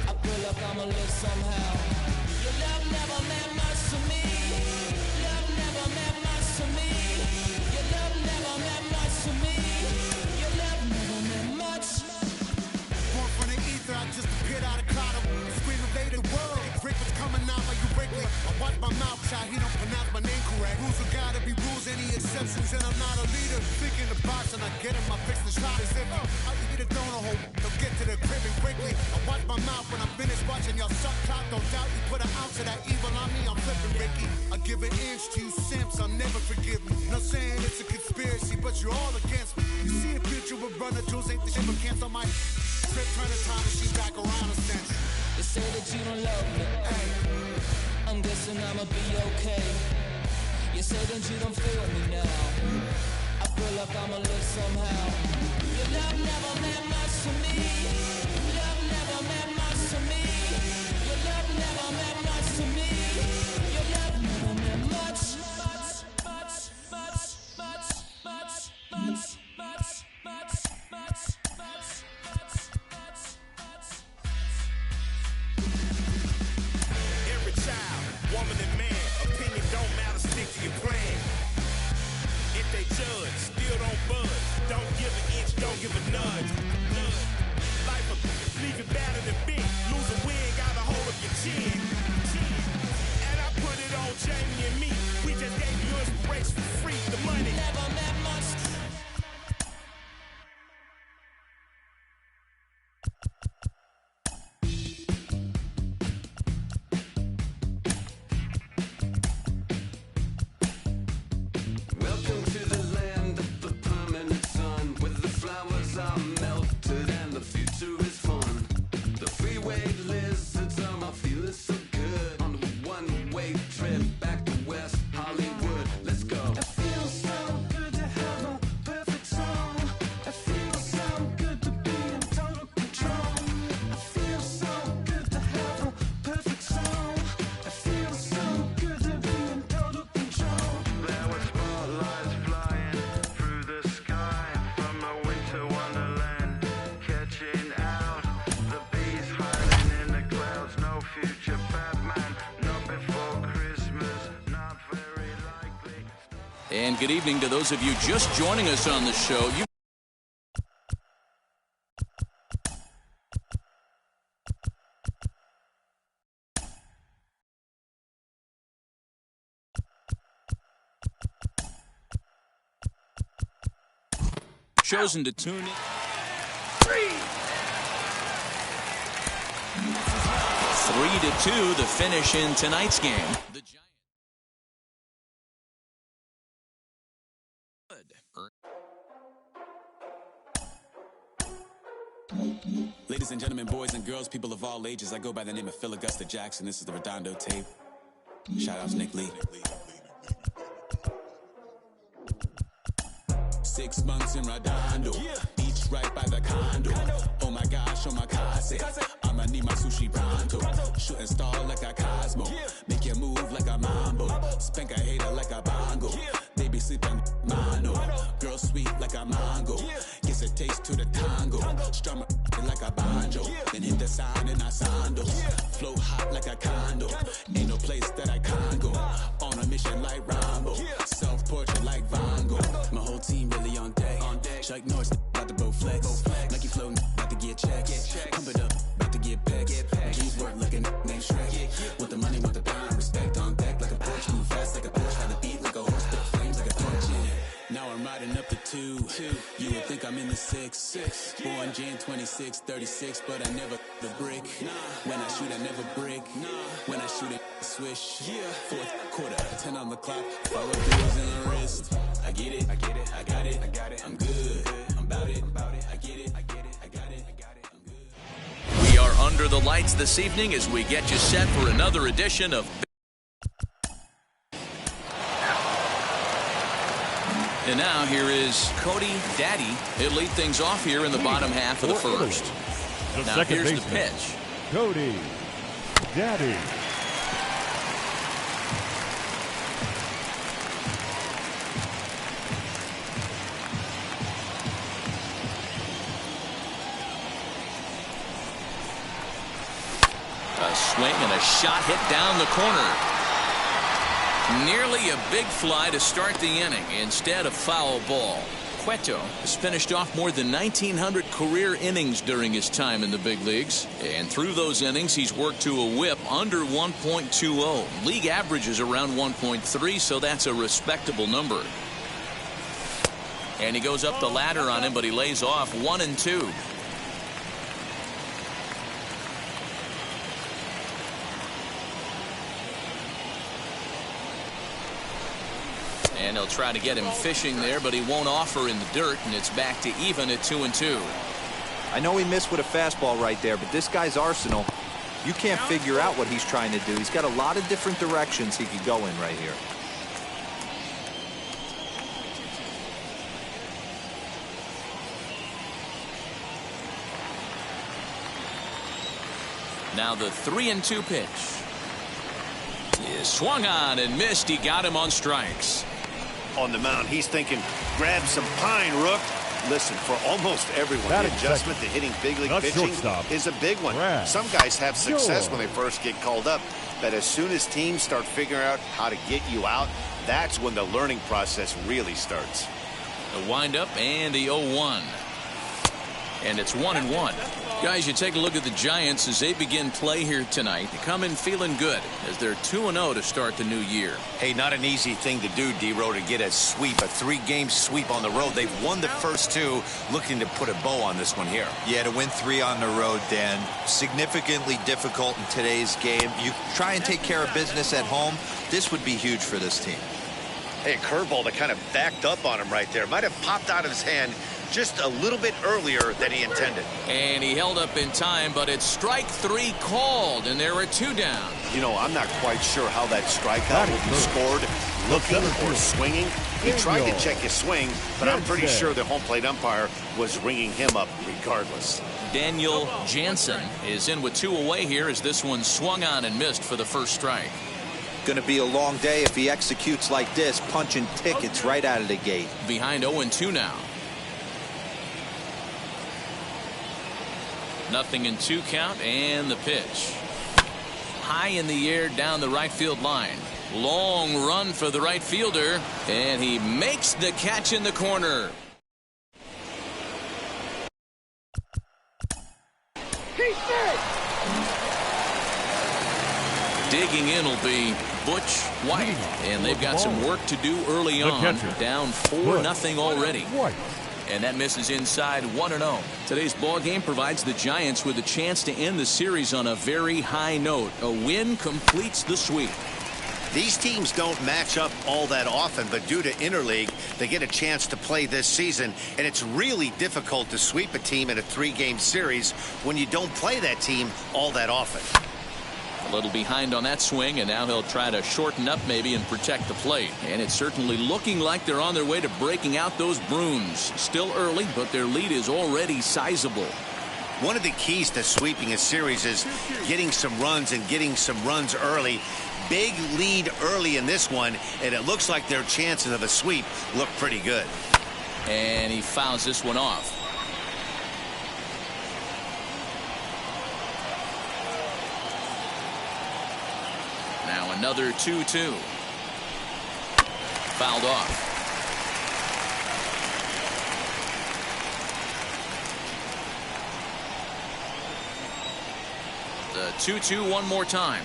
I feel like I'ma live somehow. Your love never meant much to me. Love never meant much to me. Your love never meant much to me. Your love never meant much. Born from the ether, I just appeared out of cloud. Scream invaded world. Rick was coming out like you Wrigley. I watch my mouth shot, he don't pronounce my name correct. Rules are gotta be rules, any exceptions, and I'm not a leader. Thinking the box and I get him, I fix the shot as if I eat a donut hole. They'll get to the crib and quickly. I watch my mouth when I'm finished watching y'all suck clock. Don't doubt you put an ounce of that evil on me, I'm flipping Ricky. I give an inch to you simps, I'll never forgive me. Not saying it's a conspiracy, but you're all against me. You see the future with brother Jules, ain't the shit but cancel my trip, turn the time machine back around a sense. You say that you don't love me, hey. I'm guessing I'ma be okay. You say that you don't feel me now. I feel like I'ma live somehow. Your love never meant much to me. Love never meant much to me. Your love never meant much to me. Your love never meant much. Every child, woman and man, opinion don't matter, stick to your plan. If they judge, still don't budge. Don't give an inch, don't give a nudge. Life will leave you battered and bent. Lose a win, got a hold of your chin. And I put it on Jamie and me. We just gave you inspiration for free. The money never meant much. Welcome to the land of the permanent sun, where the flowers are melted and the future is fun. The freeway And good evening to those of you just joining us on the show. Chosen to tune in. 3-2 the finish in tonight's game. The Ladies and gentlemen, boys and girls, people of all ages, I go by the name of Phil Augusta Jackson. This is the Redondo tape. Shout out to Nick Lee. 6 months in Redondo, beach right by the condo. Oh my gosh, oh my casa, I'ma need my sushi pronto. Shooting star like a Cosmo, make you move like a mambo. Spank a hater like a bongo. They be sleeping mano. Girl sweet like a mango. Gets a taste to the tango. Strum like a banjo. Then hit the sound in our sandals. Flow hot like a condo. Ain't no place that I can't go. On a mission like Rambo. Self-portrait like Van Gogh. My whole team really on deck. Chuck Norris about to bow flex. Nike flow about to get checks. Pump it up, about to get pecks. G's work like a name Shrek. Want the money, want the pound. Respect on deck like a Porsche. Move fast like a Porsche. Had the beat like a horse. Spit flames like a torch. Now I'm riding up the 2. You would think I'm in the 6. Born Jan 26, 36, but I never the brick. When I shoot, I never brick. When I shoot it, swish. Fourth quarter, 10 on the clock. Follow deals in the wrist. I get it, I got it, I'm good, I'm about it, I get it, I'm good. We are under the lights this evening as we get you set for another edition of. And now here is Cody Daddy. He'll lead things off here in the bottom half of the first. Now here's the pitch. Cody Daddy. A swing and a shot hit down the corner. Nearly a big fly to start the inning instead of foul ball. Cueto has finished off more than 1,900 career innings during his time in the big leagues. And through those innings, he's worked to a whip under 1.20. League average is around 1.3, so that's a respectable number. And he goes up the ladder on him, but he lays off 1-2. And he'll try to get him fishing there, but he won't offer in the dirt, and it's back to even at 2-2. I know he missed with a fastball right there, but this guy's arsenal, you can't figure out what he's trying to do. He's got a lot of different directions he could go in right here. Now the 3-2 pitch is swung on and missed. He got him on strikes. On the mound, he's thinking, grab some pine, Rook. Listen, for almost everyone, the adjustment to hitting big league pitching is a big one. Some guys have success when they first get called up, but as soon as teams start figuring out how to get you out, that's when the learning process really starts. The windup and the 0-1. And it's 1-1. Guys, you take a look at the Giants as they begin play here tonight. They come in feeling good as they're 2-0 to start the new year. Hey, not an easy thing to do, D-Row, to get a sweep, a 3-game sweep on the road. They've won the first 2, looking to put a bow on this one here. Yeah, to win 3 on the road, Dan, significantly difficult in today's game. You try and take care of business at home. This would be huge for this team. Hey, a curveball that kind of backed up on him right there. Might have popped out of his hand just a little bit earlier than he intended. And he held up in time, but it's strike 3 called, and there are 2 down. You know, I'm not quite sure how that strikeout will be scored, looking or swinging. He tried to check his swing, but I'm pretty sure the home plate umpire was ringing him up regardless. Daniel Jansen is in with 2 away here as this one swung on and missed for the first strike. Going to be a long day if he executes like this, punching tickets right out of the gate. Behind 0-2 now. 0-2 count, and the pitch. High in the air down the right field line. Long run for the right fielder, and he makes the catch in the corner. Digging in will be Butch White, and they've got some work to do early on. Down 4-0 already. And that misses inside 1-0. Today's ball game provides the Giants with a chance to end the series on a very high note. A win completes the sweep. These teams don't match up all that often, but due to interleague, they get a chance to play this season, and it's really difficult to sweep a team in a 3-game series when you don't play that team all that often. A little behind on that swing, and now he'll try to shorten up maybe and protect the plate. And it's certainly looking like they're on their way to breaking out those Bruins. Still early, but their lead is already sizable. One of the keys to sweeping a series is getting some runs and getting some runs early. Big lead early in this one, and it looks like their chances of a sweep look pretty good. And he fouls this one off. Now another 2-2. Fouled off. The 2-2 one more time.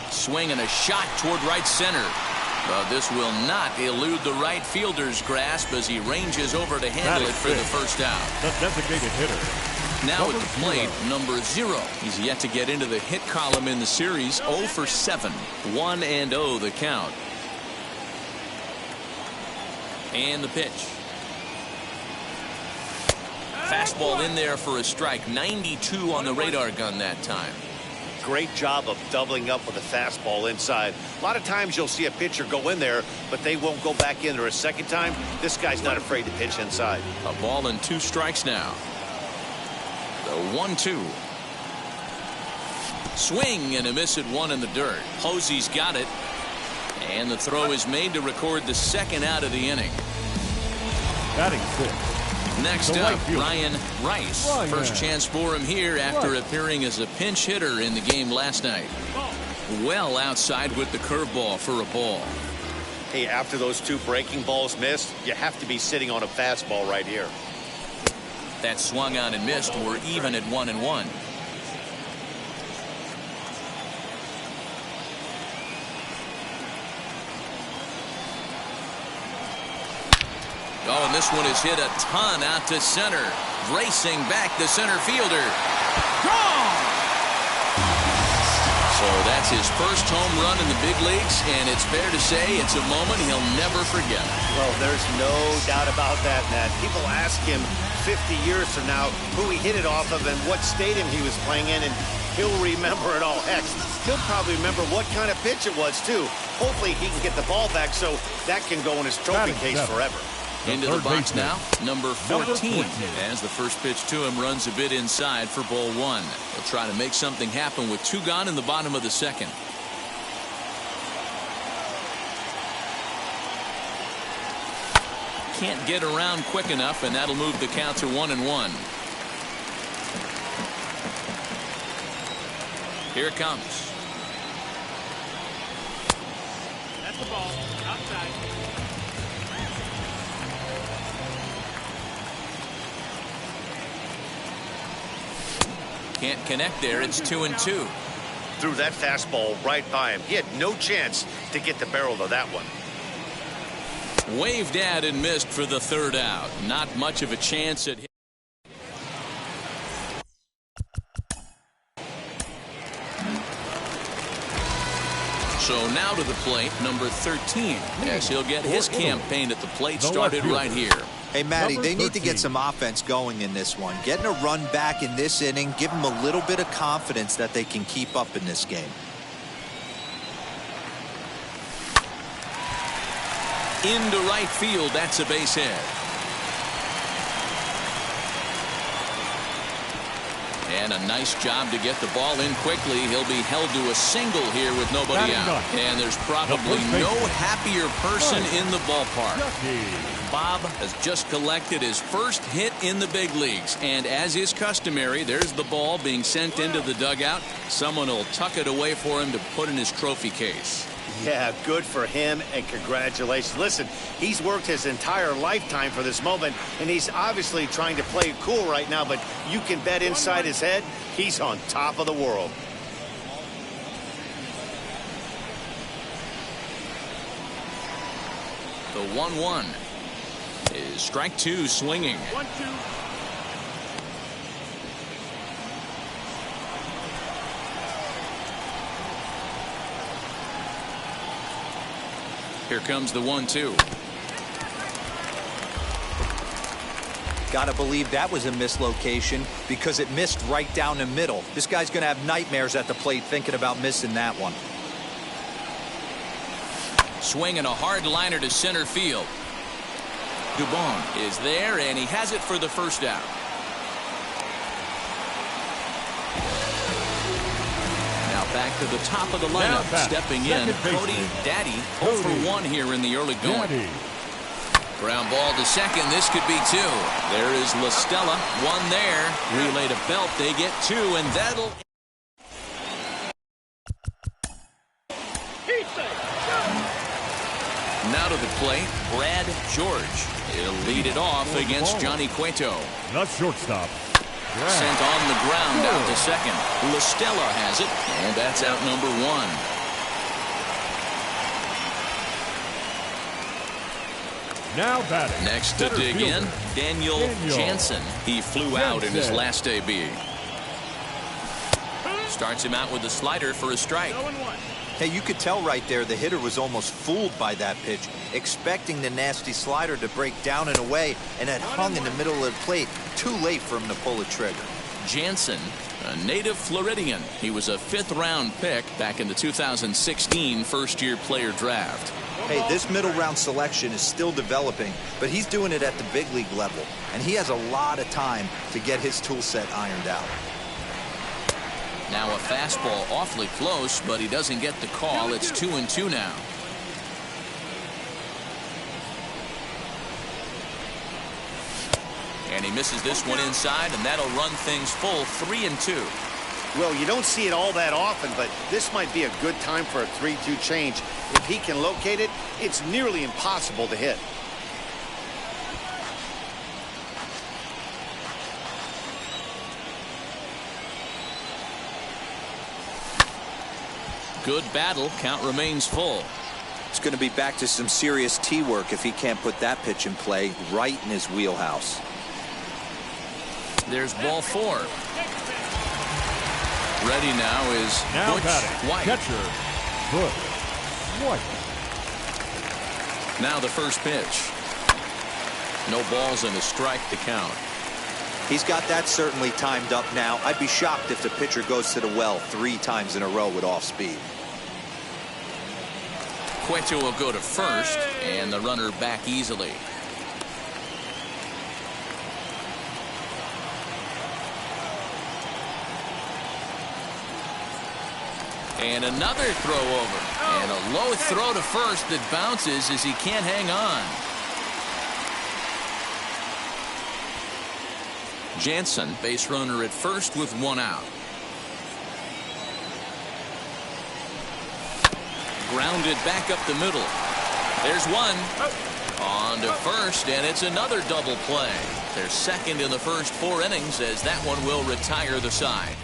Swing and a shot toward right center. But this will not elude the right fielder's grasp as he ranges over to handle it for the first out. The designated hitter. Now at the plate, number 0. He's yet to get into the hit column in the series. 0 for 7. 1-0 the count. And the pitch. Fastball in there for a strike. 92 on the radar gun that time. Great job of doubling up with a fastball inside. A lot of times you'll see a pitcher go in there, but they won't go back in there a second time. This guy's not afraid to pitch inside. A ball and 2 strikes now. The 1-2. Swing and a miss at 1 in the dirt. Posey's got it. And the throw is made to record the second out of the inning. Batting 6. Next up, Ryan Rice. First chance for him here after appearing as a pinch hitter in the game last night. Well outside with the curveball for a ball. Hey, after those 2 breaking balls missed, you have to be sitting on a fastball right here. That swung on and missed. We're even at 1-1. Oh, and this one is hit a ton out to center. Racing back the center fielder. Gone! So that's his first home run in the big leagues, and it's fair to say it's a moment he'll never forget. Well, there's no doubt about that, Matt. People ask him 50 years from now who he hit it off of and what stadium he was playing in, and he'll remember it all. Heck, he'll probably remember what kind of pitch it was, too. Hopefully he can get the ball back so that can go in his trophy case forever. Into the box now, number 14. As the first pitch to him runs a bit inside for ball 1. He'll try to make something happen with 2 gone in the bottom of the second. Can't get around quick enough, and that'll move the count to 1-1. Here it comes. That's the ball. Outside. Can't connect there. It's 2-2. Threw that fastball right by him. He had no chance to get the barrel of that one. Waved at and missed for the 3rd out. Not much of a chance at hit. So now to the plate, number 13, as he'll get his campaign at the plate started right here. Hey, Matty, they need to get some offense going in this one. Getting a run back in this inning, give them a little bit of confidence that they can keep up in this game. Into right field, that's a base hit. And a nice job to get the ball in quickly. He'll be held to a single here with nobody out. And there's probably no happier person in the ballpark. Bob has just collected his first hit in the big leagues. And as is customary, there's the ball being sent into the dugout. Someone will tuck it away for him to put in his trophy case. Yeah, good for him, and congratulations. Listen, he's worked his entire lifetime for this moment, and he's obviously trying to play it cool right now, but you can bet inside his head, he's on top of the world. The 1-1 is strike two swinging. 1-2. Here comes the 1-2. Gotta believe that was a mislocation because it missed right down the middle. This guy's gonna have nightmares at the plate thinking about missing that one. Swinging a hard liner to center field. Dubon is there, and he has it for the first out. Back to the top of the lineup, stepping in, Cody Daddy, 0 for 1 here in the early going. Ground ball to second. This could be 2. There is La Stella, 1 there. Relay to Belt. They get 2, and that'll. Now to the plate, Brad George. He'll lead it off against Johnny Cueto. Not shortstop. Sent on the ground out to second. La Stella has it, and that's out number 1. Now batting. Next to dig in, Daniel Jansen. He flew out in his last AB. Starts him out with a slider for a strike. Hey, you could tell right there the hitter was almost fooled by that pitch, expecting the nasty slider to break down and away, and had hung in the middle of the plate. Too late for him to pull a trigger. Jansen, a native Floridian. He was a 5th-round pick back in the 2016 first-year player draft. Hey, this middle-round selection is still developing, but he's doing it at the big league level, and he has a lot of time to get his tool set ironed out. Now a fastball awfully close, but he doesn't get the call. It's 2-2 now. And he misses this one inside, and that'll run things full 3-2. Well, you don't see it all that often, but this might be a good time for a 3-2 change. If he can locate it, it's nearly impossible to hit. Good battle. Count remains full. It's going to be back to some serious tee work if he can't put that pitch in play right in his wheelhouse. There's ball 4. Ready now is Butch White. Catcher, Butch White. Now the first pitch. No balls and a strike to count. He's got that certainly timed up now. I'd be shocked if the pitcher goes to the well 3 times in a row with off speed. Cueto will go to first, and the runner back easily. And another throw over. And a low throw to first that bounces as he can't hang on. Jansen, base runner at first with 1 out. Grounded back up the middle. There's 1. On to first, and it's another double play. They're second in the first 4 innings as that one will retire the side.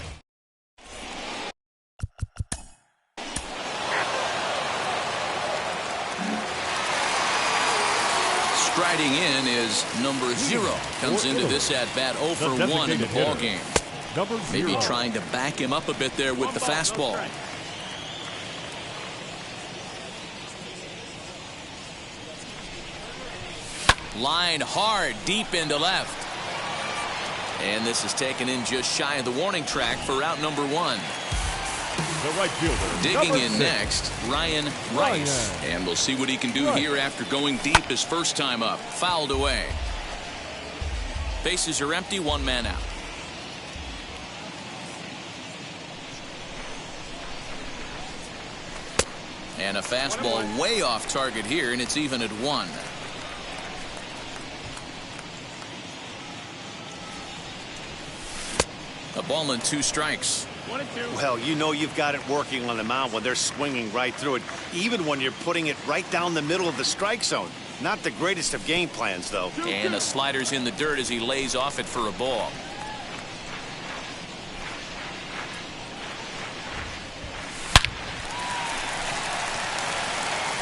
Striding in is number 0. Comes into this at-bat 0 for 1 in the ballgame. Maybe trying to back him up a bit there with the fastball. Line hard deep into left. And this is taken in just shy of the warning track for out number 1. The right fielder. Digging in next, Ryan Rice. And we'll see what he can do here after going deep his first time up. Fouled away. Bases are empty, 1 man out. And a fastball way off target here, and it's even at 1. A ball and 2 strikes. 1 and 2. Well, you know you've got it working on the mound when they're swinging right through it, even when you're putting it right down the middle of the strike zone. Not the greatest of game plans, though. And the slider's in the dirt as he lays off it for a ball.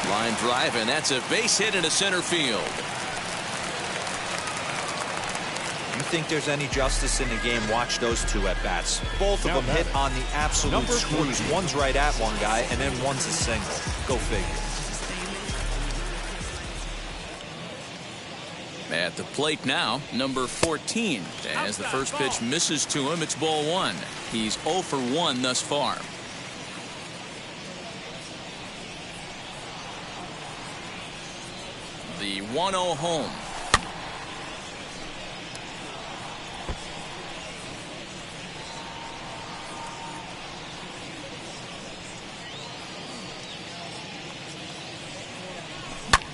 Line drive, and that's a base hit into center field. You think there's any justice in the game? Watch those 2 at bats. Both of them hit on the absolute screws. One's right at one guy, and then one's a single. Go figure. At the plate now, number 14. As the first pitch misses to him, it's ball 1. He's 0 for 1 thus far. The 1-0 home.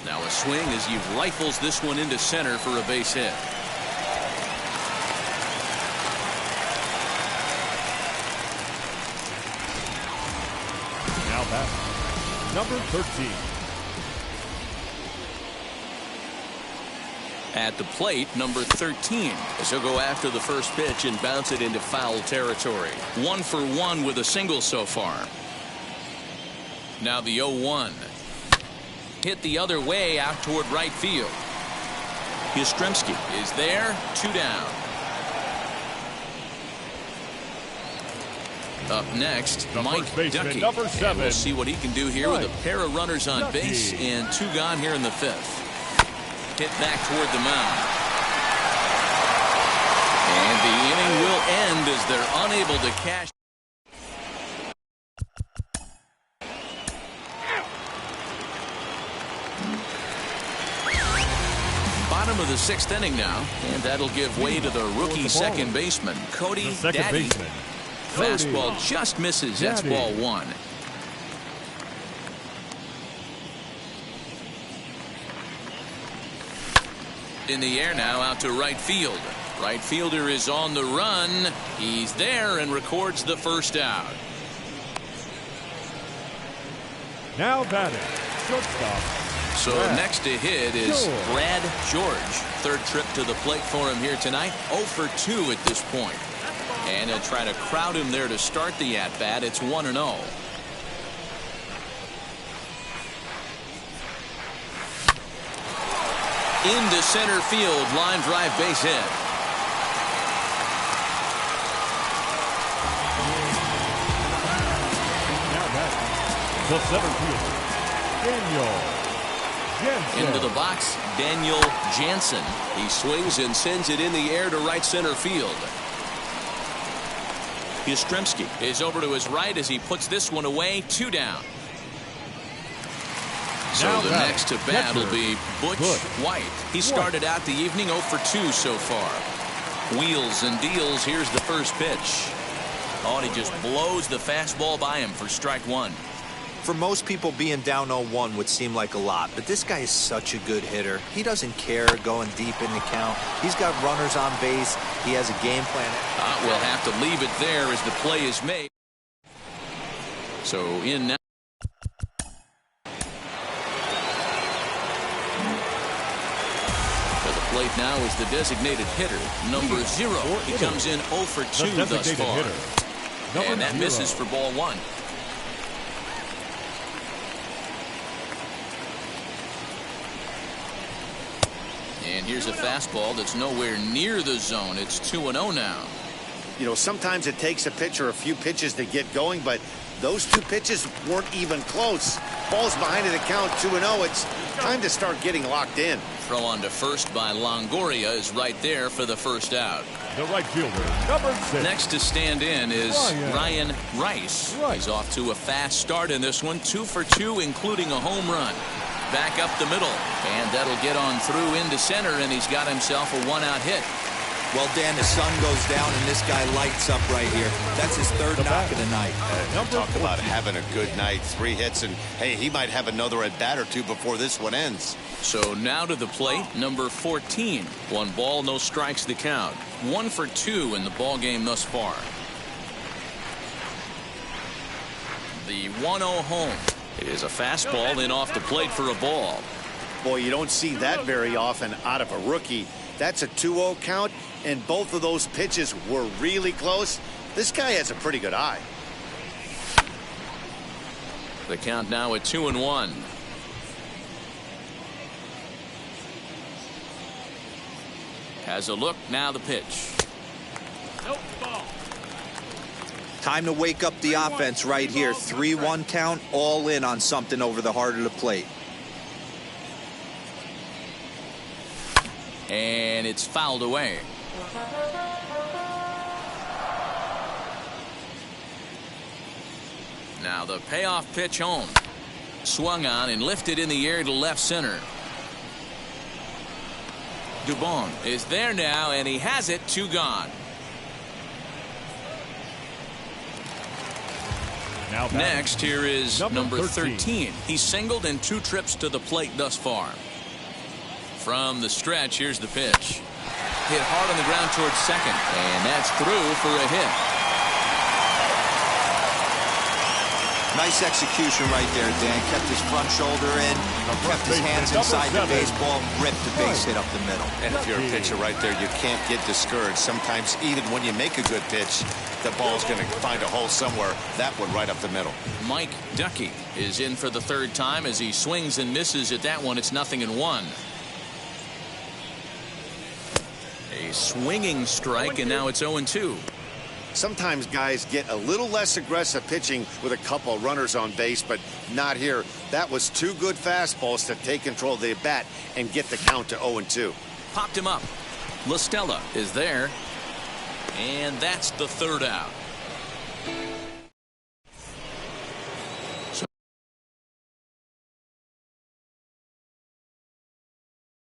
Now a swing as he rifles this one into center for a base hit. Now back, number 13. At the plate, number 13, as he'll go after the first pitch and bounce it into foul territory. 1 for 1 with a single so far. Now the 0-1. Hit the other way out toward right field. Yastrzemski is there, 2 down. Up next, Mike Ducky. Number 7. And we'll see what he can do here with a pair of runners on base and 2 gone here in the 5th. Hit back toward the mound. And the inning will end as they're unable to cash. Bottom of the 6th inning now, and that'll give way to the rookie second baseman, Cody Daddy. Fastball just misses. That's ball 1. In the air now out to right field. Right fielder is on the run. He's there and records the first out. Now batting, shortstop. So next to hit is Brad George. 3rd trip to the plate for him here tonight. 0 for 2 at this point. And he'll try to crowd him there to start the at-bat. It's 1-0. Into center field, line drive base hit. Now back, the center fielder, Daniel Jansen. Into the box, Daniel Jansen. He swings and sends it in the air to right center field. Yastrzemski is over to his right as he puts this one away. 2 down. So the next to bat will be Butch White. He started out the evening 0 for 2 so far. Wheels and deals. Here's the first pitch. Oh, and he just blows the fastball by him for strike 1. For most people, being down 0-1 would seem like a lot, but this guy is such a good hitter. He doesn't care going deep in the count. He's got runners on base. He has a game plan. We'll have to leave it there as the play is made. So in now. Plate now is the designated hitter, number 0. He comes in 0 for 2 thus far. And that misses for ball 1. And here's a fastball that's nowhere near the zone. It's 2-0 now. You know, sometimes it takes a pitcher a few pitches to get going, but those 2 pitches weren't even close. Ball's behind in the count, 2-0. It's time to start getting locked in. Throw on to first by Longoria is right there for the first out. The right fielder, number 6. Next to stand in is Ryan Rice. He's off to a fast start in this one. 2 for 2, including a home run. Back up the middle, and that'll get on through into center, and he's got himself a 1-out hit. Well, Dan, the sun goes down and this guy lights up right here. That's his third knock of the night. Talk about having a good night. 3 hits, and hey, he might have another at bat or 2 before this one ends. So now to the plate, number 14. 1 ball, no strikes the count. 1 for 2 in the ball game thus far. The 1-0 home. It is a fastball in off the plate for a ball. Boy, you don't see that very often out of a rookie. That's a 2-0 count, and both of those pitches were really close. This guy has a pretty good eye. The count now at 2-1. Has a look, now the pitch. Nope, ball. Time to wake up the offense right here. 3-1 count, all in on something over the heart of the plate. And it's fouled away. Now the payoff pitch home. Swung on and lifted in the air to left center. Dubon is there now, and he has it. 2 gone. Next, here is number 13. He's singled in 2 trips to the plate thus far. From the stretch, here's the pitch. Hit hard on the ground towards second, and that's through for a hit. Nice execution right there, Dan. Kept his front shoulder in, kept his hands inside the baseball, ripped the base hit up the middle. And if you're a pitcher right there, you can't get discouraged. Sometimes even when you make a good pitch, the ball's going to find a hole somewhere. That one right up the middle. Mike Ducky is in for the 3rd time as he swings and misses at that one. It's 0-1. A swinging strike, and now it's 0-2. Sometimes guys get a little less aggressive pitching with a couple of runners on base, but not here. That was 2 good fastballs to take control of the bat and get the count to 0-2. Popped him up. La Stella is there, and that's the 3rd out.